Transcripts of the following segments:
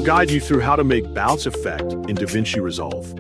guide you through how to make bounce effect in Davinci Resolve.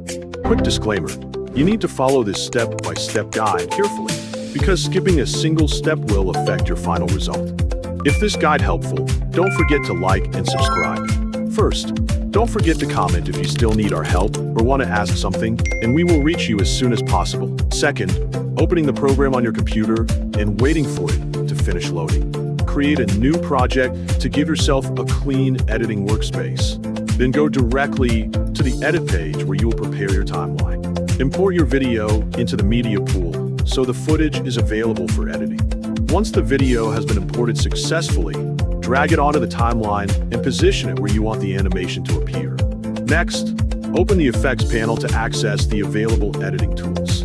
Quick disclaimer, you need to follow this step-by-step guide carefully, because skipping a single step will affect your final result. If this guide helpful, don't forget to like and subscribe. First, don't forget to comment if you still need our help or want to ask something, and we will reach you as soon as possible. Second, opening the program on your computer and waiting for it to finish loading. Create a new project to give yourself a clean editing workspace. Then go directly to the edit page where you will prepare your timeline. Import your video into the media pool so the footage is available for editing. Once the video has been imported successfully, drag it onto the timeline and position it where you want the animation to appear. Next, open the effects panel to access the available editing tools.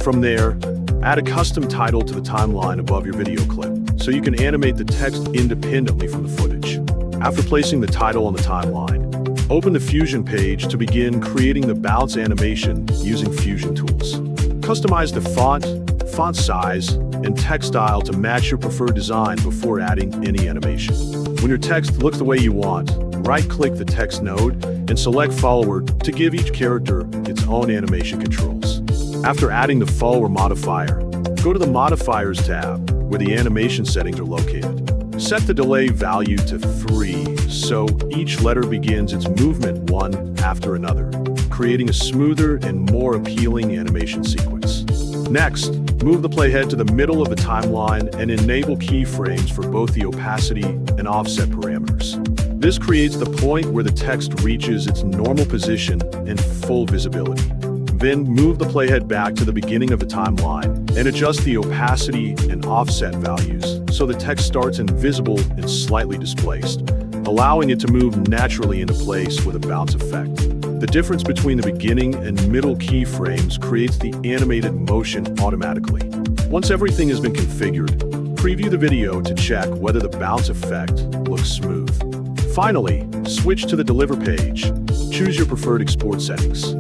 From there, add a custom title to the timeline above your video clip, so you can animate the text independently from the footage. After placing the title on the timeline, open the Fusion page to begin creating the bounce animation using Fusion tools. Customize the font size, and text style to match your preferred design before adding any animation. When your text looks the way you want, right-click the text node and select Follower to give each character its own animation controls. After adding the follower modifier, go to the Modifiers tab, where the animation settings are located. Set the delay value to 3, so each letter begins its movement one after another, creating a smoother and more appealing animation sequence. Next, move the playhead to the middle of the timeline and enable keyframes for both the opacity and offset parameters. This creates the point where the text reaches its normal position and full visibility. Then move the playhead back to the beginning of the timeline and adjust the opacity and offset values so the text starts invisible and slightly displaced, allowing it to move naturally into place with a bounce effect. The difference between the beginning and middle keyframes creates the animated motion automatically. Once everything has been configured, preview the video to check whether the bounce effect looks smooth. Finally, switch to the Deliver page. Choose your preferred export settings.